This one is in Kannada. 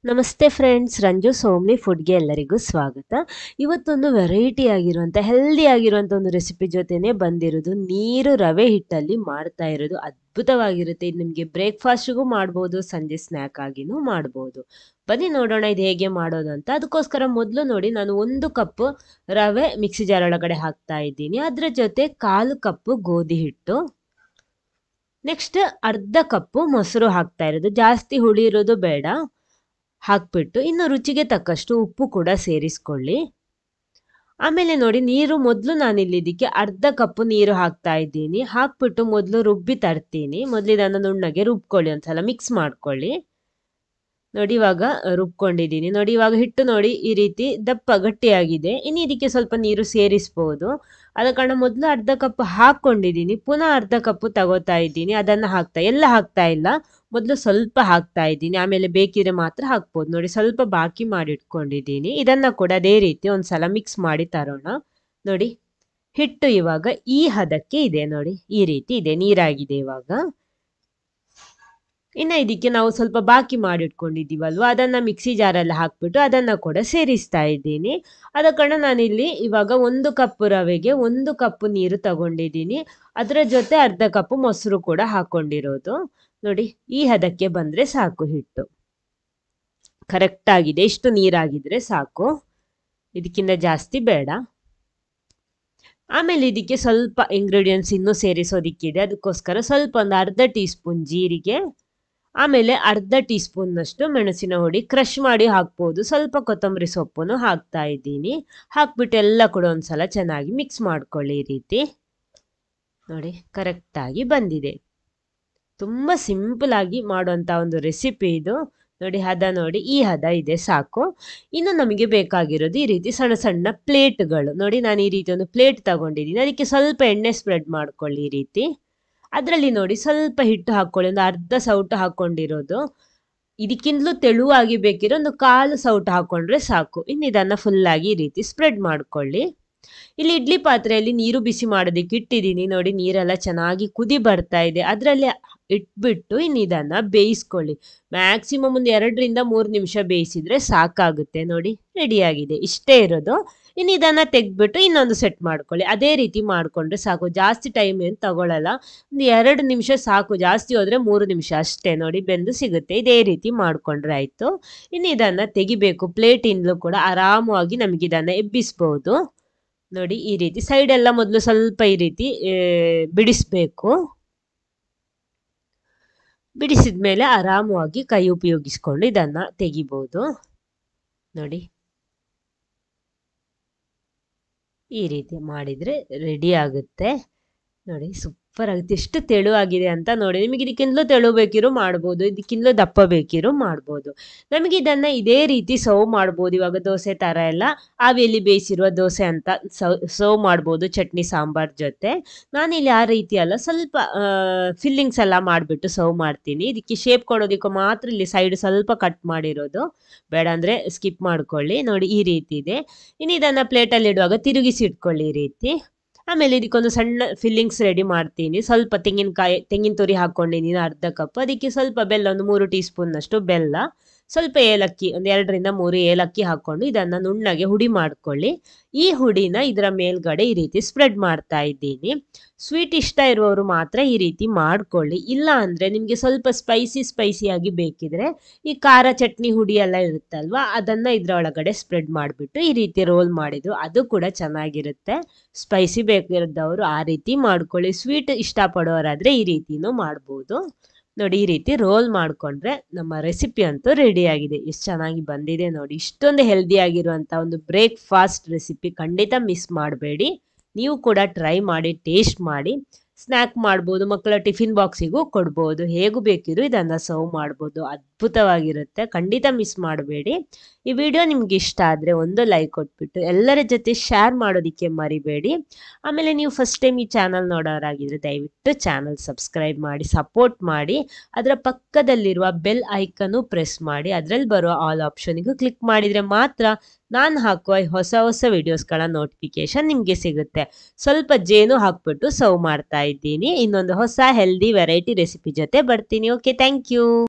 ನಮಸ್ತೆ ಫ್ರೆಂಡ್ಸ್, ರಂಜು ಸೋಮ್ನಿ ಫುಡ್ಗೆ ಎಲ್ಲರಿಗೂ ಸ್ವಾಗತ. ಇವತ್ತೊಂದು ವೆರೈಟಿ ಆಗಿರುವಂಥ ಹೆಲ್ದಿ ಆಗಿರುವಂಥ ಒಂದು ರೆಸಿಪಿ ಜೊತೆನೇ ಬಂದಿರೋದು. ನೀರು ರವೆ ಹಿಟ್ಟಲ್ಲಿ ಮಾಡ್ತಾ ಇರೋದು ಅದ್ಭುತವಾಗಿರುತ್ತೆ. ಇದು ನಿಮಗೆ ಬ್ರೇಕ್ಫಾಸ್ಟ್ಗೂ ಮಾಡ್ಬೋದು, ಸಂಜೆ ಸ್ನ್ಯಾಕ್ ಆಗಿನೂ ಮಾಡ್ಬೋದು. ಬನ್ನಿ ನೋಡೋಣ ಇದು ಹೇಗೆ ಮಾಡೋದು ಅಂತ. ಅದಕ್ಕೋಸ್ಕರ ಮೊದಲು ನೋಡಿ, ನಾನು 1 ಕಪ್ ರವೆ ಮಿಕ್ಸಿ ಜಾರ್ ಒಳಗಡೆ ಹಾಕ್ತಾ ಇದ್ದೀನಿ. ಅದರ ಜೊತೆ 1/4 ಕಪ್ ಗೋಧಿ ಹಿಟ್ಟು, ನೆಕ್ಸ್ಟ್ ಅರ್ಧ ಕಪ್ಪು ಮೊಸರು ಹಾಕ್ತಾ ಇರೋದು. ಜಾಸ್ತಿ ಹುಳಿ ಇರೋದು ಬೇಡ. ಹಾಕ್ಬಿಟ್ಟು ಇನ್ನು ರುಚಿಗೆ ತಕ್ಕಷ್ಟು ಉಪ್ಪು ಕೂಡ ಸೇರಿಸ್ಕೊಳ್ಳಿ. ಆಮೇಲೆ ನೋಡಿ, ನೀರು ಮೊದಲು ನಾನಿಲ್ಲಿ ಇದಕ್ಕೆ ಅರ್ಧ ಕಪ್ಪು ನೀರು ಹಾಕ್ತಾ ಇದ್ದೀನಿ. ಹಾಕ್ಬಿಟ್ಟು ಮೊದಲು ರುಬ್ಬಿ ತರ್ತೀನಿ. ಮೊದಲು ಇದನ್ನು ನುಣ್ಣಗೆ ರುಬ್ಕೊಳ್ಳಿ, ಒಂದ್ಸಲ ಮಿಕ್ಸ್ ಮಾಡ್ಕೊಳ್ಳಿ. ನೋಡಿ ಇವಾಗ ರುಬ್ಕೊಂಡಿದ್ದೀನಿ. ನೋಡಿ ಇವಾಗ ಹಿಟ್ಟು ನೋಡಿ ಈ ರೀತಿ ದಪ್ಪ ಗಟ್ಟಿಯಾಗಿದೆ. ಇನ್ನು ಇದಕ್ಕೆ ಸ್ವಲ್ಪ ನೀರು ಸೇರಿಸ್ಬೋದು. ಆದ ಕಾರಣ ಮೊದಲು ಅರ್ಧ ಕಪ್ ಹಾಕ್ಕೊಂಡಿದ್ದೀನಿ, ಪುನಃ ಅರ್ಧ ಕಪ್ಪು ತಗೋತಾ ಇದ್ದೀನಿ. ಅದನ್ನು ಎಲ್ಲ ಹಾಕ್ತಾ ಇಲ್ಲ, ಮೊದಲು ಸ್ವಲ್ಪ ಹಾಕ್ತಾ ಇದ್ದೀನಿ. ಆಮೇಲೆ ಬೇಕಿದ್ರೆ ಮಾತ್ರ ಹಾಕ್ಬೋದು. ನೋಡಿ ಸ್ವಲ್ಪ ಬಾಕಿ ಮಾಡಿ ಇಟ್ಕೊಂಡಿದ್ದೀನಿ. ಇದನ್ನು ಕೂಡ ಅದೇ ರೀತಿ ಒಂದ್ಸಲ ಮಿಕ್ಸ್ ಮಾಡಿ ತರೋಣ. ನೋಡಿ ಹಿಟ್ಟು ಇವಾಗ ಈ ಹದಕ್ಕೆ ಇದೆ. ನೋಡಿ ಈ ರೀತಿ ಇದೆ, ನೀರಾಗಿದೆ ಇವಾಗ. ಇನ್ನು ಇದಕ್ಕೆ ನಾವು ಸ್ವಲ್ಪ ಬಾಕಿ ಮಾಡಿಟ್ಕೊಂಡಿದ್ದೀವಲ್ವ, ಅದನ್ನು ಮಿಕ್ಸಿ ಜಾರಲ್ಲಿ ಹಾಕ್ಬಿಟ್ಟು ಅದನ್ನು ಕೂಡ ಸೇರಿಸ್ತಾ ಇದ್ದೀನಿ. ಆದ ಕಾರಣ ನಾನಿಲ್ಲಿ ಇವಾಗ 1 ಕಪ್ ರವೆಗೆ 1 ಕಪ್ ನೀರು ತಗೊಂಡಿದ್ದೀನಿ. ಅದರ ಜೊತೆ ಅರ್ಧ ಕಪ್ ಮೊಸರು ಕೂಡ ಹಾಕೊಂಡಿರೋದು. ನೋಡಿ ಈ ಹದಕ್ಕೆ ಬಂದರೆ ಸಾಕು. ಹಿಟ್ಟು ಕರೆಕ್ಟ್ ಆಗಿದೆ, ಇಷ್ಟು ನೀರಾಗಿದ್ರೆ ಸಾಕು, ಇದಕ್ಕಿಂತ ಜಾಸ್ತಿ ಬೇಡ. ಆಮೇಲೆ ಇದಕ್ಕೆ ಸ್ವಲ್ಪ ಇಂಗ್ರೀಡಿಯೆಂಟ್ಸ್ ಇನ್ನೂ ಸೇರಿಸೋದಿಕ್ಕಿದೆ. ಅದಕ್ಕೋಸ್ಕರ ಸ್ವಲ್ಪ ಒಂದು ಅರ್ಧ ಟೀ ಸ್ಪೂನ್ ಜೀರಿಗೆ, ಆಮೇಲೆ ಅರ್ಧ ಟೀ ಸ್ಪೂನ್ನಷ್ಟು ಮೆಣಸಿನ ಹುಡಿ ಕ್ರಷ್ ಮಾಡಿ ಹಾಕ್ಬೋದು. ಸ್ವಲ್ಪ ಕೊತ್ತಂಬರಿ ಸೊಪ್ಪನ್ನು ಹಾಕ್ತಾ ಇದ್ದೀನಿ. ಹಾಕ್ಬಿಟ್ಟು ಎಲ್ಲ ಕೂಡ ಒಂದ್ಸಲ ಚೆನ್ನಾಗಿ ಮಿಕ್ಸ್ ಮಾಡ್ಕೊಳ್ಳಿ. ಈ ರೀತಿ ನೋಡಿ ಕರೆಕ್ಟಾಗಿ ಬಂದಿದೆ. ತುಂಬ ಸಿಂಪಲ್ ಆಗಿ ಮಾಡುವಂಥ ಒಂದು ರೆಸಿಪಿ ಇದು. ನೋಡಿ ಹದ ನೋಡಿ, ಈ ಹದ ಇದೆ ಸಾಕು. ಇನ್ನು ನಮಗೆ ಬೇಕಾಗಿರೋದು ಈ ರೀತಿ ಸಣ್ಣ ಸಣ್ಣ ಪ್ಲೇಟ್ಗಳು. ನೋಡಿ ನಾನು ಈ ರೀತಿ ಒಂದು ಪ್ಲೇಟ್ ತಗೊಂಡಿದ್ದೀನಿ. ಅದಕ್ಕೆ ಸ್ವಲ್ಪ ಎಣ್ಣೆ ಸ್ಪ್ರೆಡ್ ಮಾಡ್ಕೊಳ್ಳಿ ಈ ರೀತಿ. ಅದರಲ್ಲಿ ನೋಡಿ ಸ್ವಲ್ಪ ಹಿಟ್ಟು ಹಾಕ್ಕೊಳ್ಳಿ, ಒಂದು ಅರ್ಧ ಸೌಟು ಹಾಕ್ಕೊಂಡಿರೋದು. ಇದಕ್ಕಿಂತಲೂ ತೆಳುವಾಗಿ ಬೇಕಿರೋ ಒಂದು 1/4 ಸೌಟು ಹಾಕ್ಕೊಂಡ್ರೆ ಸಾಕು. ಇನ್ನು ಇದನ್ನು ಫುಲ್ಲಾಗಿ ಈ ರೀತಿ ಸ್ಪ್ರೆಡ್ ಮಾಡ್ಕೊಳ್ಳಿ. ಇಲ್ಲಿ ಇಡ್ಲಿ ಪಾತ್ರೆಯಲ್ಲಿ ನೀರು ಬಿಸಿ ಮಾಡೋದಕ್ಕೆ ಇಟ್ಟಿದ್ದೀನಿ. ನೋಡಿ ನೀರೆಲ್ಲ ಚೆನ್ನಾಗಿ ಕುದಿ ಬರ್ತಾ ಇದೆ. ಅದರಲ್ಲಿ ಇಟ್ಬಿಟ್ಟು ಇನ್ನು ಇದನ್ನು ಬೇಯಿಸ್ಕೊಳ್ಳಿ. ಮ್ಯಾಕ್ಸಿಮಮ್ ಒಂದು 2 ರಿಂದ 3 ನಿಮಿಷ ಬೇಯಿಸಿದ್ರೆ ಸಾಕಾಗುತ್ತೆ. ನೋಡಿ ರೆಡಿಯಾಗಿದೆ, ಇಷ್ಟೇ ಇರೋದು. ಇನ್ನು ಇದನ್ನು ತೆಗೆದ್ಬಿಟ್ಟು ಇನ್ನೊಂದು ಸೆಟ್ ಮಾಡ್ಕೊಳ್ಳಿ. ಅದೇ ರೀತಿ ಮಾಡಿಕೊಂಡ್ರೆ ಸಾಕು, ಜಾಸ್ತಿ ಟೈಮ್ ಏನು ತಗೊಳ್ಳಲ್ಲ. ಒಂದು 2 ನಿಮಿಷ ಸಾಕು, ಜಾಸ್ತಿ ಹೋದರೆ 3 ನಿಮಿಷ ಅಷ್ಟೇ. ನೋಡಿ ಬೆಂದು ಸಿಗುತ್ತೆ. ಇದೇ ರೀತಿ ಮಾಡಿಕೊಂಡ್ರೆ ಆಯಿತು. ಇನ್ನು ಇದನ್ನು ತೆಗಿಬೇಕು. ಪ್ಲೇಟಿಂದಲೂ ಕೂಡ ಆರಾಮವಾಗಿ ನಮಗೆ ಇದನ್ನು ಎಬ್ಬಿಸ್ಬೋದು. ನೋಡಿ ಈ ರೀತಿ ಸೈಡೆಲ್ಲ ಮೊದಲು ಸ್ವಲ್ಪ ಈ ರೀತಿ ಬಿಡಿಸ್ಬೇಕು. ಬಿಡಿಸಿದ ಮೇಲೆ ಆರಾಮವಾಗಿ ಕೈ ಉಪಯೋಗಿಸ್ಕೊಂಡು ಇದನ್ನು ತೆಗಿಬೋದು. ನೋಡಿ ಈ ರೀತಿ ಮಾಡಿದರೆ ರೆಡಿ ಆಗುತ್ತೆ. ನೋಡಿ ಸೂಪರ್ ಆಗುತ್ತೆ. ಎಷ್ಟು ತೆಳುವಾಗಿದೆ ಅಂತ ನೋಡಿ. ನಿಮಗೆ ಇದಕ್ಕಿಂತಲೂ ತೆಳು ಬೇಕಿರೋ ಮಾಡ್ಬೋದು, ಇದಕ್ಕಿಂತಲೂ ದಪ್ಪ ಬೇಕಿರೋ ಮಾಡ್ಬೋದು. ನಮಗೆ ಇದನ್ನು ಇದೇ ರೀತಿ ಸರ್ವ್ ಮಾಡ್ಬೋದು. ಇವಾಗ ದೋಸೆ ಥರ ಎಲ್ಲ ಆವಿಯಲ್ಲಿ ಬೇಯಿಸಿರುವ ದೋಸೆ ಅಂತ ಸರ್ವ್ ಮಾಡ್ಬೋದು, ಚಟ್ನಿ ಸಾಂಬಾರ್ ಜೊತೆ. ನಾನಿಲ್ಲಿ ಆ ರೀತಿ ಅಲ್ಲ, ಸ್ವಲ್ಪ ಫಿಲ್ಲಿಂಗ್ಸ್ ಎಲ್ಲ ಮಾಡಿಬಿಟ್ಟು ಸರ್ವ್ ಮಾಡ್ತೀನಿ. ಇದಕ್ಕೆ ಶೇಪ್ ಕೊಡೋದಕ್ಕೆ ಮಾತ್ರ ಇಲ್ಲಿ ಸೈಡ್ ಸ್ವಲ್ಪ ಕಟ್ ಮಾಡಿರೋದು, ಬೇಡ ಅಂದರೆ ಸ್ಕಿಪ್ ಮಾಡ್ಕೊಳ್ಳಿ. ನೋಡಿ ಈ ರೀತಿ ಇದೆ. ಇನ್ನು ಇದನ್ನು ಪ್ಲೇಟಲ್ಲಿ ಇಡುವಾಗ ತಿರುಗಿಸಿ ಇಟ್ಕೊಳ್ಳಿ ಈ ರೀತಿ. ಆಮೇಲೆ ಇದಕ್ಕೊಂದು ಸಣ್ಣ ಫಿಲ್ಲಿಂಗ್ಸ್ ರೆಡಿ ಮಾಡ್ತೀನಿ. ಸ್ವಲ್ಪ ತೆಂಗಿನ ತುರಿ ಹಾಕ್ಕೊಂಡಿದ್ದೀನಿ ಅರ್ಧ ಕಪ್. ಅದಕ್ಕೆ ಸ್ವಲ್ಪ ಬೆಲ್ಲ, ಒಂದು 3 ಟೀ ಸ್ಪೂನ್ನಷ್ಟು ಬೆಲ್ಲ, ಸ್ವಲ್ಪ ಏಲಕ್ಕಿ, ಒಂದು 2 ರಿಂದ 3 ಏಲಕ್ಕಿ ಹಾಕ್ಕೊಂಡು ಇದನ್ನು ನುಣ್ಣಗೆ ಹುಡಿ ಮಾಡ್ಕೊಳ್ಳಿ. ಈ ಹುಡಿನ ಇದರ ಮೇಲ್ಗಡೆ ಈ ರೀತಿ ಸ್ಪ್ರೆಡ್ ಮಾಡ್ತಾ ಇದ್ದೀನಿ. ಸ್ವೀಟ್ ಇಷ್ಟ ಇರುವವರು ಮಾತ್ರ ಈ ರೀತಿ ಮಾಡ್ಕೊಳ್ಳಿ. ಇಲ್ಲ ಅಂದರೆ ನಿಮಗೆ ಸ್ವಲ್ಪ ಸ್ಪೈಸಿಯಾಗಿ ಬೇಕಿದ್ರೆ ಈ ಖಾರ ಚಟ್ನಿ ಹುಡಿ ಎಲ್ಲ ಇರುತ್ತಲ್ವ, ಅದನ್ನು ಇದರ ಒಳಗಡೆ ಸ್ಪ್ರೆಡ್ ಮಾಡಿಬಿಟ್ಟು ಈ ರೀತಿ ರೋಲ್ ಮಾಡಿದ್ರು ಅದು ಕೂಡ ಚೆನ್ನಾಗಿರುತ್ತೆ. ಸ್ಪೈಸಿ ಬೇಕಿರೋದವರು ಆ ರೀತಿ ಮಾಡ್ಕೊಳ್ಳಿ. ಸ್ವೀಟ್ ಇಷ್ಟಪಡೋರಾದರೆ ಈ ರೀತಿನೂ ಮಾಡ್ಬೋದು. ನೋಡಿ ಈ ರೀತಿ ರೋಲ್ ಮಾಡಿಕೊಂಡ್ರೆ ನಮ್ಮ ರೆಸಿಪಿ ಅಂತೂ ರೆಡಿಯಾಗಿದೆ. ಎಷ್ಟು ಚೆನ್ನಾಗಿ ಬಂದಿದೆ ನೋಡಿ. ಇಷ್ಟೊಂದು ಹೆಲ್ದಿಯಾಗಿರುವಂಥ ಒಂದು ಬ್ರೇಕ್ಫಾಸ್ಟ್ ರೆಸಿಪಿ ಖಂಡಿತ ಮಿಸ್ ಮಾಡಬೇಡಿ. ನೀವು ಕೂಡ ಟ್ರೈ ಮಾಡಿ, ಟೇಸ್ಟ್ ಮಾಡಿ. ಸ್ನ್ಯಾಕ್ ಮಾಡ್ಬೋದು, ಮಕ್ಕಳ ಟಿಫಿನ್ ಬಾಕ್ಸಿಗೂ ಕೊಡ್ಬೋದು, ಹೇಗೂ ಬೇಕಿದ್ರು ಇದನ್ನು ಸರ್ವ್ ಮಾಡ್ಬೋದು. ಅದ್ಭುತವಾಗಿರುತ್ತೆ, ಖಂಡಿತ ಮಿಸ್ ಮಾಡಬೇಡಿ. ಈ ವಿಡಿಯೋ ನಿಮ್ಗೆ ಇಷ್ಟ ಆದರೆ ಒಂದು ಲೈಕ್ ಕೊಟ್ಬಿಟ್ಟು ಎಲ್ಲರ ಜೊತೆ ಶೇರ್ ಮಾಡೋದಕ್ಕೆ ಮರಿಬೇಡಿ. ಆಮೇಲೆ ನೀವು ಫಸ್ಟ್ ಟೈಮ್ ಈ ಚಾನಲ್ ನೋಡೋರಾಗಿದ್ರೆ ದಯವಿಟ್ಟು ಚಾನಲ್ ಸಬ್ಸ್ಕ್ರೈಬ್ ಮಾಡಿ ಸಪೋರ್ಟ್ ಮಾಡಿ. ಅದರ ಪಕ್ಕದಲ್ಲಿರುವ ಬೆಲ್ ಐಕನ್ನು ಪ್ರೆಸ್ ಮಾಡಿ, ಅದರಲ್ಲಿ ಬರುವ ಆಲ್ ಆಪ್ಷನಿಗೂ ಕ್ಲಿಕ್ ಮಾಡಿದರೆ ಮಾತ್ರ ನಾನು ಹಾಕುವ ಹೊಸ ವಿಡಿಯೋಸ್ಗಳ ನೋಟಿಫಿಕೇಶನ್ ನಿಮಗೆ ಸಿಗುತ್ತೆ. ಸ್ವಲ್ಪ ಜೇನು ಹಾಕ್ಬಿಟ್ಟು ಸರ್ವ್ ಮಾಡ್ತಾ ಇದ್ದೀನಿ. ಇನ್ನೊಂದು ಹೊಸ ಹೆಲ್ದಿ ವೆರೈಟಿ ರೆಸಿಪಿ ಜೊತೆ ಬರ್ತೀನಿ. Okay, thank you.